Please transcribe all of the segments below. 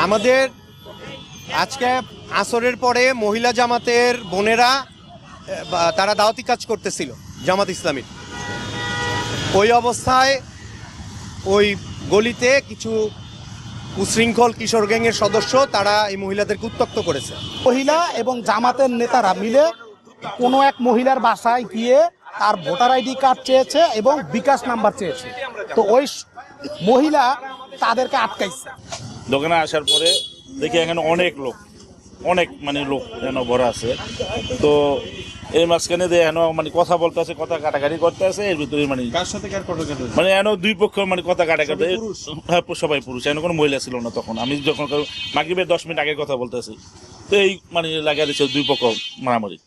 আমাদের আজকে আসরের পরে মহিলা জামাতের বোনেরা তারা দাওয়াতি কাজ করতেছিল জামাত ইসলামীর। ওই অবস্থায় ওই গলিতে কিছু উশৃঙ্খল কিশোর গ্যাংয়ের সদস্য তারা এই মহিলাদেরকে উত্ত্যক্ত করেছে। মহিলা এবং জামাতের নেতারা মিলে কোনো এক মহিলার বাসায় গিয়ে তার ভোটার আইডি কার্ড চেয়েছে এবং বিকাশ নাম্বার চেয়েছে। তো ওই মহিলা তাদেরকে আটকাইছে। দোকানে আসার পরে দেখি এখানে অনেক লোক লোক যেন ভরা আছে। তো এর মাঝখানে দিয়ে এন কথা বলতে আছে, কথা কাটাকাটি করতে আছে। এর ভিতরে এন দুই পক্ষ কথা কাটাকাটি। হ্যাঁ, সবাই পুরুষ, এন কোনো মহিলা ছিল না তখন। আমি যখন মাগরিবের 10 মিনিট আগের কথা বলতেছি, তো এই লাগিয়ে দিচ্ছে দুই পক্ষ মারামারি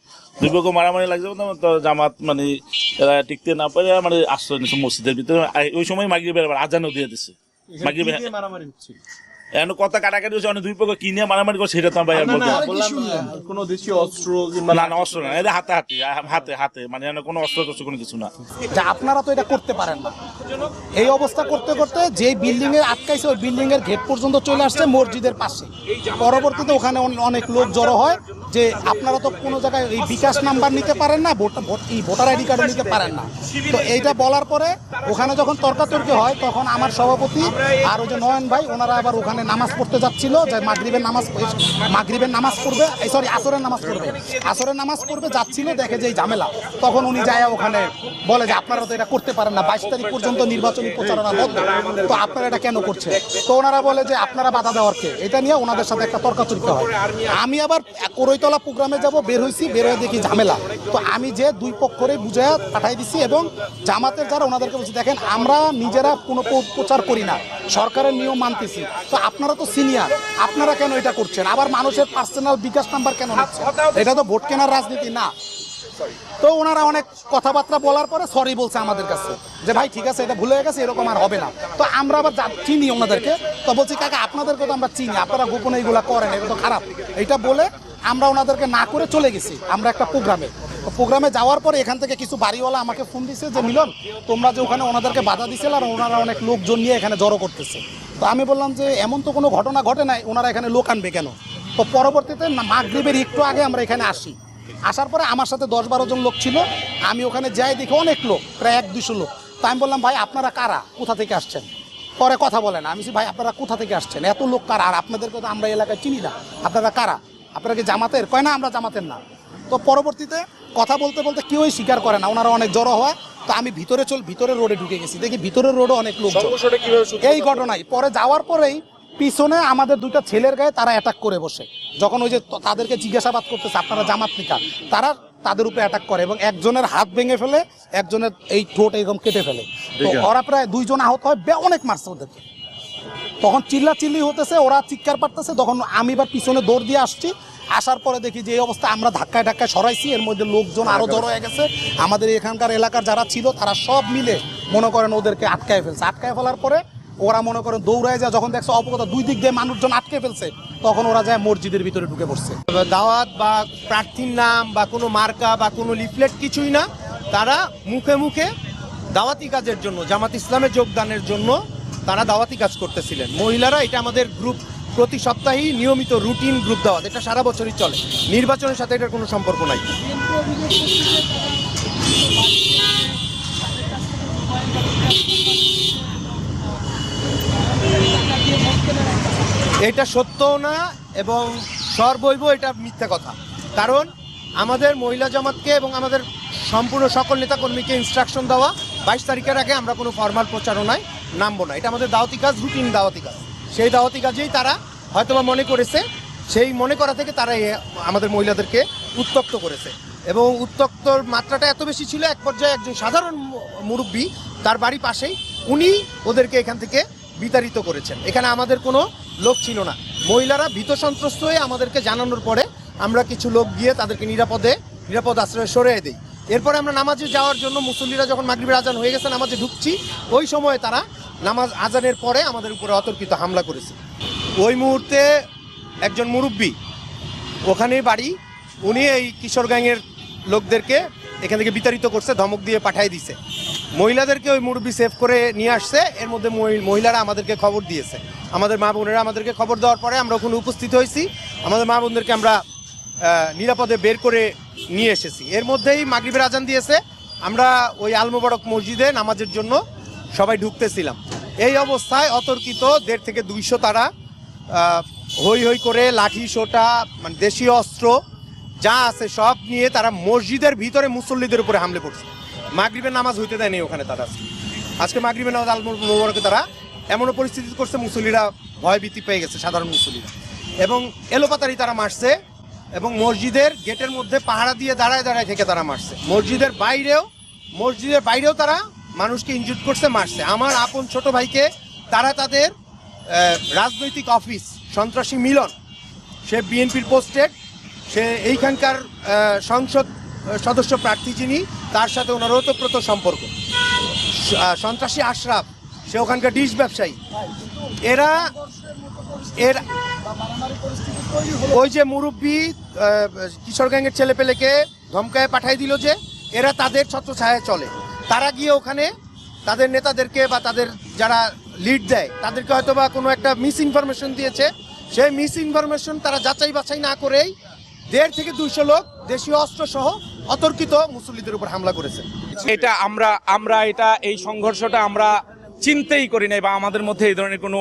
লাগছে। তো জামাত এরা টিকতে না পারে আশ্রয় নিচ্ছে মসজিদের ভিতরে। ওই সময় মাগরিবের আবার আজানও দিয়ে দিচ্ছে। মাগরিবের মারামারি হচ্ছে, এখন কথা কাটাকাটি হচ্ছে। দুই পক্ষ কি নিয়ে মারামারি করছে সেটা তো আমি কোনো দেশীয় অস্ত্র না, অস্ত্র না, এটা হাতে কোনো অস্ত্র টস্ত্র কোনো কিছু না। আপনারা তো এটা করতে পারেন না। এই অবস্থা করতে করতে যে বিল্ডিং এ আটকাইছে ওই বিল্ডিং এর গেট পর্যন্ত চলে আসছে মসজিদের পাশে। পরবর্তীতে ওখানে অনেক লোক জড়ো হয় যে আপনারা তো কোনো জায়গায় এই বিকাশ নাম্বার নিতে পারেন না, ভোটার আইডি কার্ডও নিতে পারেন না। তো এইটা বলার পরে ওখানে যখন তর্কাতর্কি হয় তখন আমার সভাপতি আর ওই যে নয়ন ভাই ওনারা আবার ওখানে নামাজ পড়তে যাচ্ছিল, যে মাগরিবের নামাজ পড়বে, আসরের নামাজ পড়বে যাচ্ছিল, দেখে যে এই ঝামেলা। তখন উনি যায় ওখানে বলে যে আপনারা তো এটা করতে পারেন না, 22 তারিখ পর্যন্ত নির্বাচনী প্রচারণা বন্ধ, তো আপনারা এটা কেন করছেন? তো ওনারা বলে যে আপনারা বাধা দেওয়ার কে। এটা নিয়ে ওনাদের সাথে একটা তর্কাতর্কি হয়। আমি আবার করইতলা প্রোগ্রামে যাব, বের হয়ে দেখি ঝামেলা। তো আমি যে দুই পক্ষরে বুঝে পাঠাই দিছি এবং জামাতের যারা ওনাদেরকে বলছি দেখেন আমরা নিজেরা কোনো প্রচার করি না, সরকারের নিয়ম মানতেছি। তো আপনারা তো সিনিয়র, আপনারা কেন এটা করছেন? আবার মানুষের পার্সোনাল বিকাশ নাম্বার কেন নিচ্ছেন? এটা তো ভোট কেনার রাজনীতি না। তো ওনারা অনেক কথাবার্তা বলার পরে সরি বলছে আমাদের কাছে যে ভাই ঠিক আছে, এটা ভুলে হয়ে গেছে, এরকম আর হবে না। তো আমরা আবার চিনি ওনাদেরকে, তো বলছি কাকা আপনাদেরকে তো আমরা চিনি, আপনারা গোপনে এইগুলা করেন, এটা তো খারাপ। এইটা বলে আমরা ওনাদেরকে না করে চলে গেছি আমরা একটা প্রোগ্রামে যাওয়ার পরে এখান থেকে কিছু বাড়িওয়ালা আমাকে ফোন দিছে যে মিলন তোমরা যে ওখানে ওনাদেরকে বাধা দিছিল আর ওনারা অনেক লোকজন নিয়ে এখানে জড়ো করতেছে। তো আমি বললাম যে এমন তো কোনো ঘটনা ঘটে নাই, ওনারা এখানে লোক আনবে কেন? তো পরবর্তীতে মাগরিবের একটু আগে আমরা এখানে আসার পরে আমার সাথে 10-12 জন লোক ছিল। আমি ওখানে যাই দেখি অনেক লোক, প্রায় 100-200 লোক। তো আমি বললাম ভাই আপনারা কারা, কোথা থেকে আসছেন? পরে কথা বলেন। আমি ভাই আপনারা কোথা থেকে আসছেন, এত লোক কারা? আর আপনাদেরকে তো আমরা এলাকায় চিনি না, আপনারা কারা? আপনারা কি জামাতের? কয় না আমরা জামাতের না। তো পরবর্তীতে কথা বলতে বলতে কেউই স্বীকার করে না, ওনারা অনেক জড়ো হয়। তো আমি ভিতরের রোডে ঢুকে গেছি, দেখি ভিতরের রোডে অনেক লোক। এই ঘটনায় পরে যাওয়ার পরেই পিছনে আমাদের দুইটা ছেলের গায়ে তারা অ্যাটাক করে বসে। যখন ওই যে তাদেরকে জিজ্ঞাসাবাদ করতেছে আপনারা জামাত নিকা, তারা তাদের উপরে অ্যাটাক করে এবং একজনের হাত ভেঙে ফেলে, একজনের এই ঠোঁট এরকম কেটে ফেলে। তো ওরা প্রায় 2 জন আহত হয়, অনেক মারছে ওদেরকে। তখন চিল্লাচিল্লি হতেছে, ওরা চিৎকার পারতেছে। তখন আমি এবার পিছনে দৌড় দিয়ে আসছি। আসার পরে দেখি যে এই অবস্থা, আমরা ধাক্কায় সরাইছি। এর মধ্যে লোকজন আরো জড়ো হয়ে গেছে। আমাদের এখানকার এলাকার যারা ছিল তারা সব মিলে মনে করেন ওদেরকে আটকায় ফেলার পরে ওরা মনে করেন দৌড়ায় যায়। যখন দেখছে অপকতা 2 দিক দিয়ে মানুষজন আটকে ফেলছে, তখন ওরা যায় মসজিদের ভিতরে ঢুকে পড়ছে। দাওয়াত বা প্রার্থীর নাম বা কোনো মার্কা বা কোনো লিফলেট কিছুই না, তারা মুখে মুখে দাওয়াতি কাজের জন্য, জামাত ইসলামে যোগদানের জন্য তারা দাওয়াতি কাজ করতেছিলেন মহিলারা। এটা আমাদের গ্রুপ প্রতি সপ্তাহেই নিয়মিত রুটিন গ্রুপ দাওয়াত, এটা সারা বছরই চলে, নির্বাচনের সাথে এটার কোনো সম্পর্ক নাই। এটা সত্যও না এবং সর্বৈব এটা মিথ্যা কথা। কারণ আমাদের মহিলা জামাতকে এবং আমাদের সম্পূর্ণ সকল নেতাকর্মীকে ইনস্ট্রাকশন দেওয়া 22 তারিখের আগে আমরা কোনো ফরমাল প্রচারণায় নামবো না। এটা আমাদের দাওয়াতি কাজ, রুটিন দাওয়াতি কাজ। সেই দাওয়াতি কাজেই তারা হয়তোবা মনে করেছে, সেই মনে করা থেকে তারা আমাদের মহিলাদেরকে উত্ত্যক্ত করেছে এবং উত্ত্যক্তর মাত্রাটা এত বেশি ছিল, এক পর্যায়ে একজন সাধারণ মুরব্বী, তার বাড়ি পাশেই, উনি ওদেরকে এখান থেকে বিতাড়িত করেছেন। এখানে আমাদের কোনো লোক ছিল না। মহিলারা ভীত সন্ত্রস্ত হয়ে আমাদেরকে জানানোর পরে আমরা কিছু লোক গিয়ে তাদেরকে নিরাপদ আশ্রয়ে সরিয়ে দিই। এরপরে আমরা নামাজে যাওয়ার জন্য, মুসল্লিরা যখন মাগরিবের আজান হয়ে গেছে নামাজে ঢুকছি, ওই সময় তারা নামাজ আজানের পরে আমাদের উপরে অতর্কিত হামলা করেছে। ওই মুহূর্তে একজন মুরব্বী, ওখানেই বাড়ি, উনি এই কিশোর গ্যাংয়ের লোকদেরকে এখান থেকে বিতাড়িত করছে, ধমক দিয়ে পাঠিয়ে দিছে। মহিলাদেরকে ওই মুরব্বি সেভ করে নিয়ে আসছে। এর মধ্যে মহিলারা আমাদেরকে খবর দিয়েছে, আমাদের মা বোনেরা আমাদেরকে খবর দেওয়ার পরে আমরা ওখানে উপস্থিত হয়েছি। আমাদের মা বোনদেরকে আমরা নিরাপদে বের করে নিয়ে এসেছি। এর মধ্যেই মাগরিবের আজান দিয়েছে, আমরা ওই আল মোবারক মসজিদে নামাজের জন্য সবাই ঢুকতেছিলাম। এই অবস্থায় অতর্কিত 150 থেকে 200 তারা হই হই করে লাঠি সোটা মানে দেশীয় অস্ত্র যা আছে সব নিয়ে তারা মসজিদের ভিতরে মুসল্লিদের উপরে হামলে পড়ছে। মাগরিবের নামাজ হইতে দেয়নি ওখানে তারা। আজকে মাগরিবের নামাজ আল মোবারকে তারা এমনও পরিস্থিতি করছে, মুসল্লিরা ভয়ভীতি পেয়ে গেছে, সাধারণ মুসল্লিরা, এবং এলোপাতারি তারা মারছে এবং মসজিদের গেটের মধ্যে পাহারা দিয়ে দাঁড়ায় দাঁড়ায় থেকে তারা মারছে। মসজিদের বাইরেও তারা মানুষকে ইনজুর করছে, মারছে। আমার আপন ছোট ভাইকে তারা তাদের রাজনৈতিক অফিস সন্ত্রাসী মিলন, সে বিএনপির পোস্টেড, সে এইখানকার সংসদ সদস্য প্রার্থী যিনি, তার সাথে ওনার ওতপ্রোত সম্পর্ক। সন্ত্রাসী আশরাফ, সে ওখানকার ডিশ ব্যবসায়ী। এর ওই যে মুরব্বী কিশোর গ্যাংয়ের ছেলেপেলেকে ধমকায় পাঠাই দিল যে এরা তাদের ছত্রছায়ায় চলে। তারা গিয়ে ওখানে তাদের নেতাদেরকে বা তাদের যারা লিড দেয় তাদেরকে হয়তো বা কোনো একটা মিস ইনফরমেশন দিয়েছে। সেই মিস ইনফরমেশন তারা যাচাই বাছাই না করেই 150 থেকে 200 লোক দেশীয় অস্ত্র সহ অতর্কিত মুসল্লিদের উপর হামলা করেছে। এটা আমরা এই সংঘর্ষটা আমরা চিন্তাই করি নাই বা আমাদের মধ্যে এই ধরনের কোনো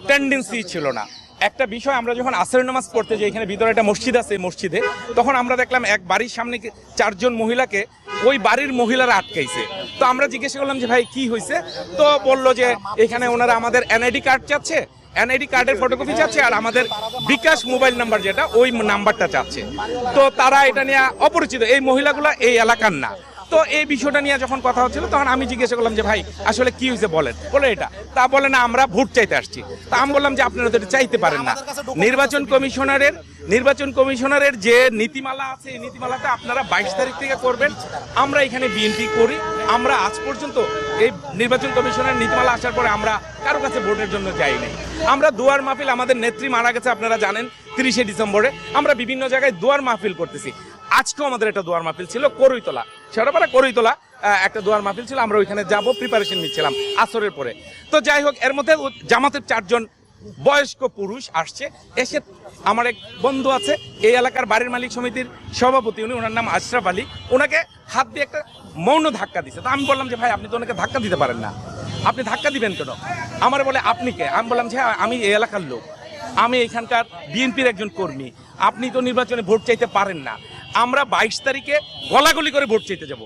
টেন্ডেন্সি ছিল না। একটা বিষয়, আমরা যখন আসরের নামাজ পড়তে যাই, এখানে ভিতরে একটা মসজিদ আছে, এই মসজিদে তখন আমরা দেখলাম এক বাড়ির সামনে 4 জন মহিলাকে ওই বাড়ির মহিলারা আটকাইছে। তো আমরা জিজ্ঞাসা করলাম যে ভাই কি হয়েছে, তো বললো যে এখানে ওনারা আমাদের এনআইডি কার্ড চাচ্ছে, এনআইডি কার্ডের ফটোকপি চাচ্ছে, আর আমাদের বিকাশ মোবাইল নাম্বার যেটা ওই নাম্বারটা চাচ্ছে। তো তারা এটা নিয়ে অপরিচিত, এই মহিলাগুলো এই এলাকার না। তো এই বিষয়টা নিয়ে যখন কথা হচ্ছিল তখন আমি জিজ্ঞাসা করলাম যে ভাই আসলে কি হয়েছে বলেন, বলে এটা। তা বলে না আমরা ভোট চাইতে আসছি। তা আমি বললাম যে আপনারা তো এটা চাইতে পারেন না, নির্বাচন কমিশনারের যে নীতিমালা আছে এই নীতিমালাটা আপনারা 22 তারিখ থেকে করবেন। আমরা এখানে বিএনপি করি, আমরা আজ পর্যন্ত এই নির্বাচন কমিশনের নীতিমালা আসার পরে আমরা কারো কাছে ভোটের জন্য যাই নাই। আমরা দুয়ার মাহফিল, আমাদের নেত্রী মারা গেছে আপনারা জানেন 30শে ডিসেম্বরে, আমরা বিভিন্ন জায়গায় দুয়ার মাহফিল করতেছি। আজকেও আমাদের একটা দুয়ার মাহফিল ছিল করইতলা, শেওড়াপাড়া করইতলা একটা দুয়ার মাহফিল ছিল, আমরা ওইখানে যাব, প্রিপারেশন নিচ্ছিলাম আসরের পরে। তো যাই হোক, এর মধ্যে জামাতের 4 জন বয়স্ক পুরুষ আসছে, এসে আমার এক বন্ধু আছে এই এলাকার বাড়ির মালিক সমিতির সভাপতি, ওনার নাম আশরাফ আলী, ওনাকে হাত দিয়ে একটা মৌন ধাক্কা দিচ্ছে। তো আমি বললাম যে ভাই আপনি তো ওনাকে ধাক্কা দিতে পারেন না, আপনি ধাক্কা দিবেন কেন? আমার বলে আপনি কে? আমি বললাম যে আমি এই এলাকার লোক, আমি এখানকার বিএনপির একজন কর্মী, আপনি তো নির্বাচনে ভোট চাইতে পারেন না। আমরা 22 তারিখে গলাগলি করে ভোট চাইতে যাব,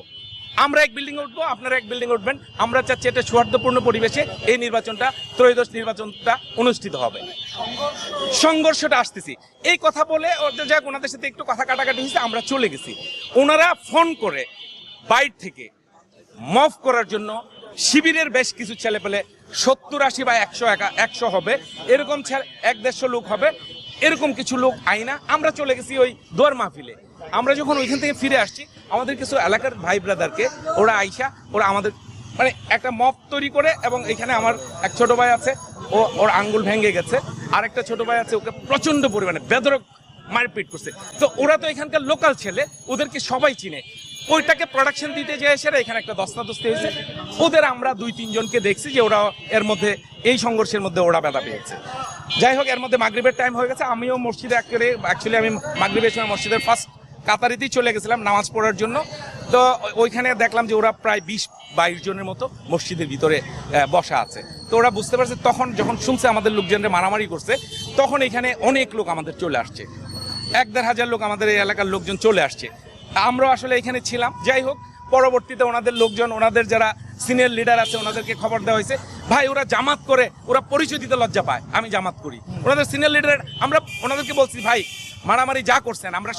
আমরা এক বিল্ডিং উঠবো, আপনারা এক বিল্ডিং উঠবেন। আমরা চাচ্ছি এটা সৌহার্দ্যপূর্ণ পরিবেশে এই নির্বাচনটা, ত্রয়োদশ নির্বাচনটা অনুষ্ঠিত হবে। সংঘর্ষটা আসতেছি এই কথা বলে ওদের যাক ওনাদের সাথে একটু কথা কাটাকাটি হয়েছে, আমরা চলে গেছি। ওনারা ফোন করে বাইরে থেকে মফ করার জন্য শিবিরের বেশ কিছু ছেলেপেলে 70-80 বা 100 হবে, এরকম 150 লোক হবে, এরকম কিছু লোক আইনা আমরা চলে গেছি ওই দুয়ার মাহফিলে। আমরা যখন ওইখান থেকে ফিরে আসছি, আমাদের কিছু এলাকার ভাই ব্রাদারকে ওরা আইসা ওরা আমাদের মানে একটা মপ তৈরি করে, এবং এখানে আমার এক ছোট ভাই আছে, ওর আঙ্গুল ভেঙে গেছে, আর একটা ছোট ভাই আছে, ওকে প্রচন্ড পরিমাণে বেধড়ক মারপিট করছে। তো ওরা তো এখানকার লোকাল ছেলে, ওদেরকে সবাই চিনে, ওইটাকে প্রোডাকশন দিতে যায় সেটা এখানে একটা দস্তাদস্তি হয়েছে। ওদের আমরা 2-3 জনকে দেখছি যে ওরা এর মধ্যে এই সংঘর্ষের মধ্যে ওরা ব্যথা পেয়েছে। যাই হোক, এর মধ্যে মাগরিবের টাইম হয়ে গেছে, আমিও মসজিদে অ্যাকচুয়ালি আমি মাগরিবের সময় মসজিদের ফার্স্ট কাতারিতেই চলে গেছিলাম নামাজ পড়ার জন্য। তো ওইখানে দেখলাম যে ওরা প্রায় 20-22 জনের মতো মসজিদের ভিতরে বসা আছে। তো ওরা বুঝতে পারছে, তখন যখন শুনছে আমাদের লোকজনরা মারামারি করছে, তখন এখানে অনেক লোক আমাদের চলে আসছে, 1-1.5 হাজার লোক আমাদের এই এলাকার লোকজন চলে আসছে। আমরাও আসলে এখানে ছিলাম। যাই হোক, পরবর্তীতে ওনাদের লোকজন, ওনাদের যারা সিনিয়র লিডার আছে, ওনাদেরকে খবর দেওয়া হয়েছে, ভাই ওরা জামাত করে, ওরা পরিচয় দিতে লজ্জা পায়, আমি জামাত করি। ওনাদের সিনিয়র লিডার, আমরা ওনাদেরকে বলছি ভাই মারামারি যা করছেন আমরা